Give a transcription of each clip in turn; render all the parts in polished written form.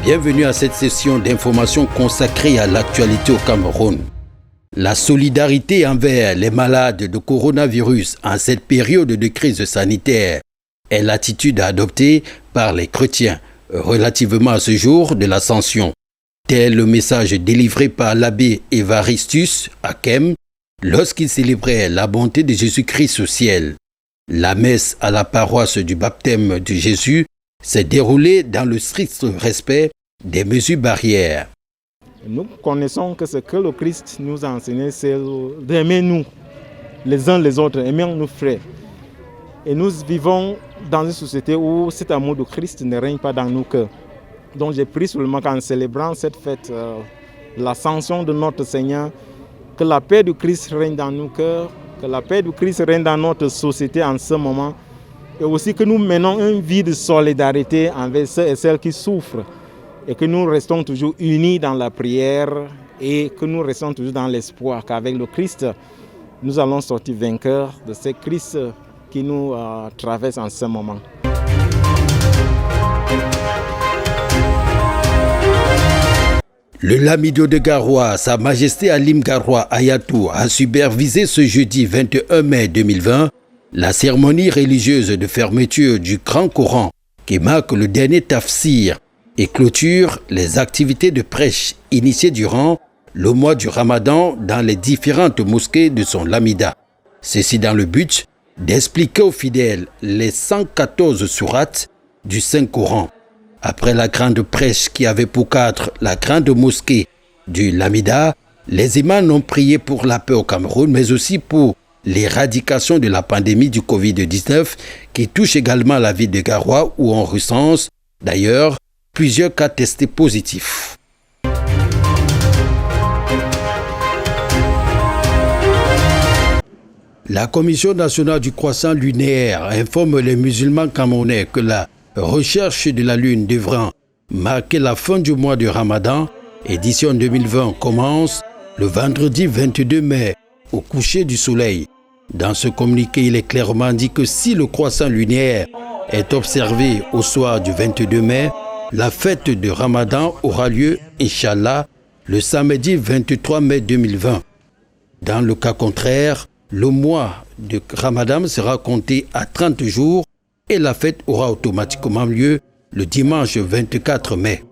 Bienvenue à cette session d'information consacrée à l'actualité au Cameroun. La solidarité envers les malades de coronavirus en cette période de crise sanitaire est l'attitude adoptée par les chrétiens relativement à ce jour de l'Ascension. Tel le message délivré par l'abbé Évaristus Akem lorsqu'il célébrait la bonté de Jésus-Christ au ciel. La messe à la paroisse du baptême de Jésus s'est déroulée dans le strict respect des mesures barrières. Nous connaissons que ce que le Christ nous a enseigné, c'est d'aimer nous, les uns les autres, aimer nos frères. Et nous vivons dans une société où cet amour de Christ ne règne pas dans nos cœurs. Donc j'ai pris seulement qu'en célébrant cette fête, l'ascension de notre Seigneur, que la paix du Christ règne dans nos cœurs, que la paix du Christ règne dans notre société en ce moment, et aussi que nous menons une vie de solidarité envers ceux et celles qui souffrent, et que nous restons toujours unis dans la prière et que nous restons toujours dans l'espoir qu'avec le Christ, nous allons sortir vainqueurs de ce Christ qui nous traverse en ce moment. Le Lamido de Garoua, Sa Majesté Alim Garoua Ayatou, a supervisé ce jeudi 21 mai 2020 la cérémonie religieuse de fermeture du Grand Coran qui marque le dernier tafsir et clôture les activités de prêche initiées durant le mois du Ramadan dans les différentes mosquées de son Lamida. Ceci dans le but d'expliquer aux fidèles les 114 sourates du Saint-Coran. Après la grande prêche qui avait pour cadre la grande mosquée du Lamida, les imams ont prié pour la paix au Cameroun, mais aussi pour l'éradication de la pandémie du Covid-19 qui touche également la ville de Garoua où on recense d'ailleurs plusieurs cas testés positifs. La Commission nationale du croissant lunaire informe les musulmans camerounais que la recherche de la lune devra marquer la fin du mois de Ramadan. Édition 2020 commence le vendredi 22 mai au coucher du soleil. Dans ce communiqué, il est clairement dit que si le croissant lunaire est observé au soir du 22 mai, la fête de Ramadan aura lieu, Inch'Allah, le samedi 23 mai 2020. Dans le cas contraire, le mois de Ramadan sera compté à 30 jours et la fête aura automatiquement lieu le dimanche 24 mai.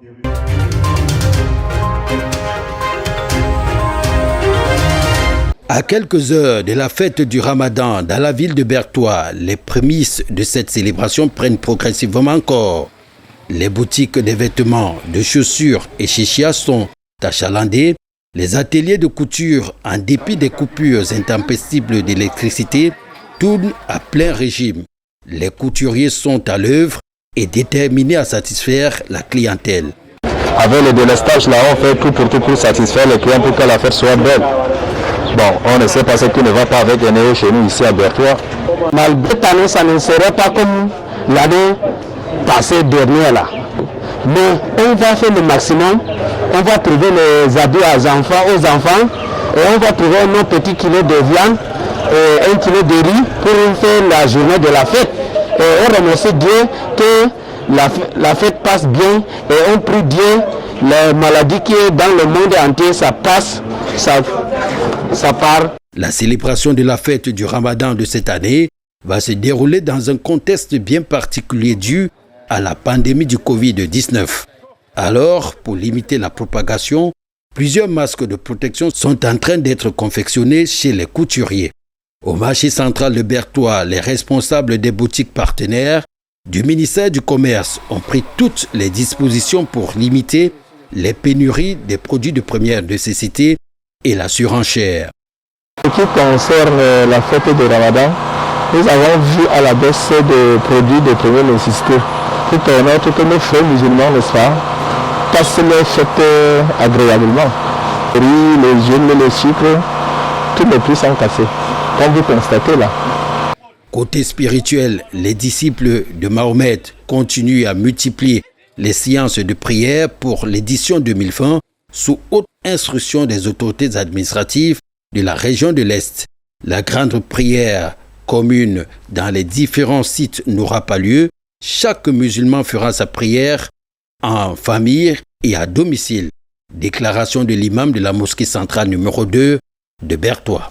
À quelques heures de la fête du Ramadan dans la ville de Bertoua, les prémices de cette célébration prennent progressivement corps. Les boutiques de vêtements, de chaussures et chichia sont achalandées. Les ateliers de couture, en dépit des coupures intempestibles d'électricité, tournent à plein régime. Les couturiers sont à l'œuvre et déterminés à satisfaire la clientèle. Avec le délestage, là, on fait tout pour satisfaire les clients pour que la fête soit belle. Bon, on ne sait pas ce qui ne va pas avec les néo chez nous ici à Bertoua. Malgré tout, ça ne serait pas comme l'année passée dernière là. Mais on va faire le maximum. On va trouver les adultes aux enfants et on va trouver nos petits kilos de viande et 1 kilo de riz pour faire la journée de la fête. Et on remercie Dieu que la fête passe bien et on prie Dieu, les maladies qui est dans le monde entier, ça passe, ça part. La célébration de la fête du Ramadan de cette année va se dérouler dans un contexte bien particulier dû à la pandémie du Covid-19. Alors, pour limiter la propagation, plusieurs masques de protection sont en train d'être confectionnés chez les couturiers. Au marché central de Bertoua, les responsables des boutiques partenaires du ministère du Commerce ont pris toutes les dispositions pour limiter les pénuries des produits de première nécessité et la surenchère. Ce qui concerne la fête de Ramadan, nous avons vu à la baisse des produits de première nécessité pour permettre que nos frères musulmans, n'est-ce pas, passent les fêtes agréablement. Les riz, les jeunes, les sucres, tous les prix sont cassés, comme vous constatez là. Côté spirituel, les disciples de Mahomet continuent à multiplier les séances de prière pour l'édition 2020 sous haute instruction des autorités administratives de la région de l'Est. La grande prière commune dans les différents sites n'aura pas lieu. Chaque musulman fera sa prière en famille et à domicile. Déclaration de l'imam de la mosquée centrale numéro 2 de Bertois.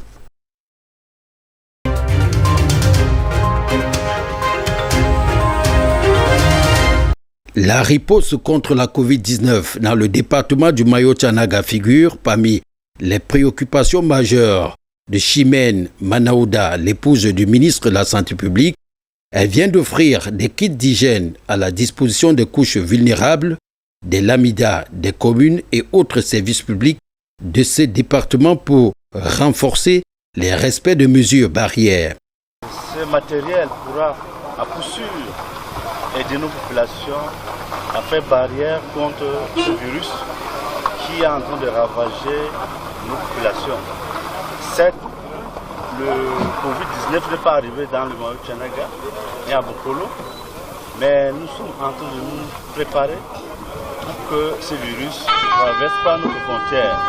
La riposte contre la Covid-19 dans le département du Mayo-Tchanaga figure parmi les préoccupations majeures de Chimène Manaouda, l'épouse du ministre de la Santé publique. Elle vient d'offrir des kits d'hygiène à la disposition des couches vulnérables, des lamidas, des communes et autres services publics de ce département pour renforcer les respects de mesures barrières. Ce matériel pourra à coup sûr aider nos populations à faire barrière contre ce virus qui est en train de ravager nos populations. Certes, le Covid-19 n'est pas arrivé dans le Mayo-Tchanaga et à Bokolo, mais nous sommes en train de nous préparer pour que ce virus ne traverse pas nos frontières.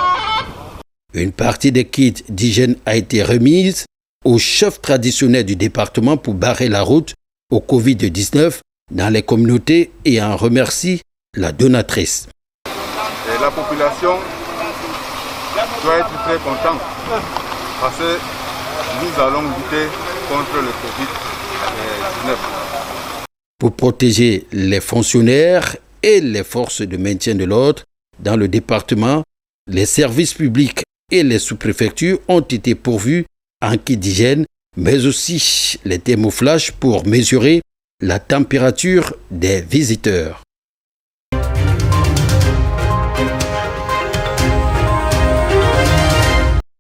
Une partie des kits d'hygiène a été remise au chef traditionnel du département pour barrer la route au Covid-19 dans les communautés et en remercie la donatrice. Et la population doit être très contente parce que nous allons lutter contre le Covid-19. Pour protéger les fonctionnaires et les forces de maintien de l'ordre dans le département, les services publics et les sous-préfectures ont été pourvus en kit d'hygiène, mais aussi les thermoflash pour mesurer la température des visiteurs.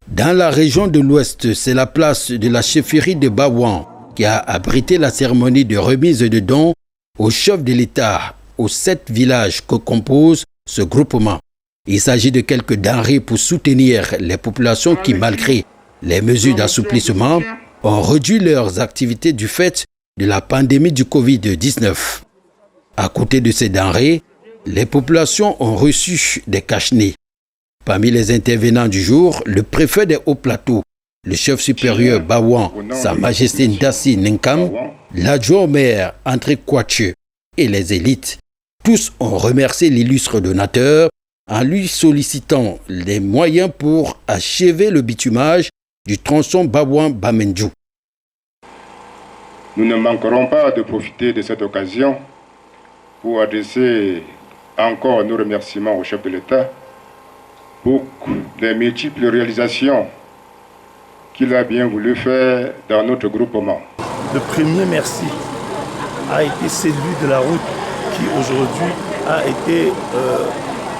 Dans la région de l'Ouest, c'est la place de la chefferie de Baouan qui a abrité la cérémonie de remise de dons au chef de l'État aux 7 villages que compose ce groupement. Il s'agit de quelques denrées pour soutenir les populations qui, malgré les mesures d'assouplissement, ont réduit leurs activités du fait de la pandémie du Covid-19. À côté de ces denrées, les populations ont reçu des cache-nez. Parmi les intervenants du jour, le préfet des Hauts-Plateaux, le chef supérieur Baouan, Sa Majesté Ndassi Nenkam, l'adjoint au maire André Kouache et les élites. Tous ont remercié l'illustre donateur en lui sollicitant les moyens pour achever le bitumage du tronçon Baouan-Bamendjou. Nous ne manquerons pas de profiter de cette occasion pour adresser encore nos remerciements au chef de l'État pour les multiples réalisations qu'il a bien voulu faire dans notre groupement. Le premier merci a été celui de la route qui aujourd'hui a été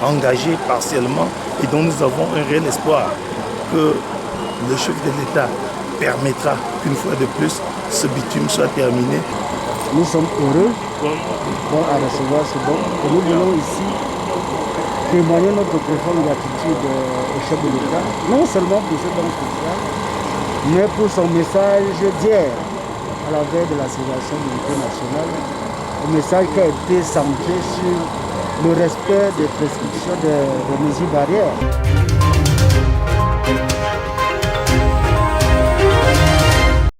engagé partiellement et dont nous avons un réel espoir que le chef de l'État permettra qu'une fois de plus ce bitume soit terminé. Nous sommes heureux à recevoir ce don et nous voulons ici témoigner notre profonde gratitude au chef de l'État, non seulement pour ce don social, mais pour son message d'hier à la veille de la célébration de l'unité nationale, un message qui a été centré sur le respect des prescriptions des mesures barrières.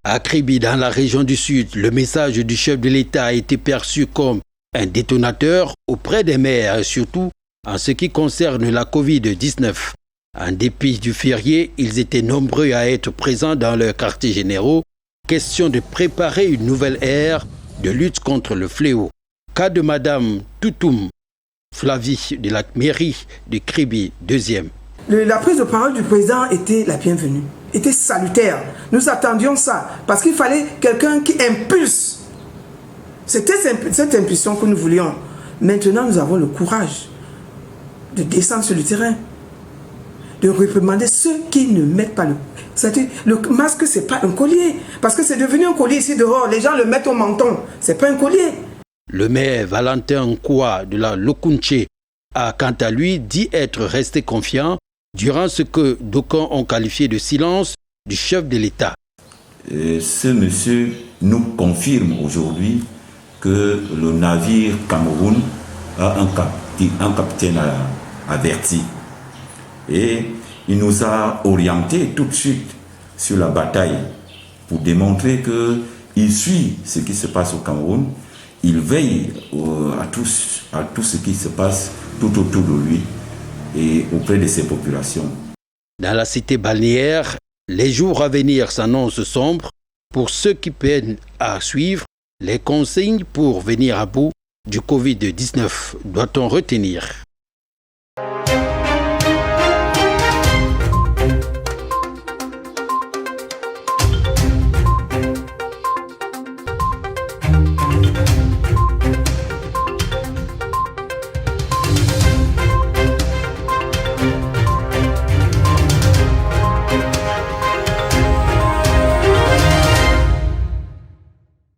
À Kribi, dans la région du Sud, le message du chef de l'État a été perçu comme un détonateur auprès des maires, et surtout en ce qui concerne la Covid-19. En dépit du férié, ils étaient nombreux à être présents dans leurs quartiers généraux. Question de préparer une nouvelle ère de lutte contre le fléau. Cas de Madame Toutoum Flavie de la mairie de Kribi, 2e. La prise de parole du président était la bienvenue, était salutaire. Nous attendions ça parce qu'il fallait quelqu'un qui impulse. C'était cette impulsion que nous voulions. Maintenant, nous avons le courage de descendre sur le terrain, de réprimander ceux qui ne mettent pas le masque, c'est pas un collier. Parce que c'est devenu un collier ici dehors. Les gens le mettent au menton. C'est pas un collier. Le maire Valentin Nkwa de la Lokunche a quant à lui dit être resté confiant durant ce que d'aucuns ont qualifié de silence du chef de l'État. Ce monsieur nous confirme aujourd'hui que le navire Cameroun a un capitaine averti. Et il nous a orientés tout de suite sur la bataille pour démontrer qu'il suit ce qui se passe au Cameroun il veille à tout ce qui se passe tout autour de lui et auprès de ses populations. Dans la cité balnéaire, les jours à venir s'annoncent sombres pour ceux qui peinent à suivre les consignes pour venir à bout du Covid-19. Doit-on retenir?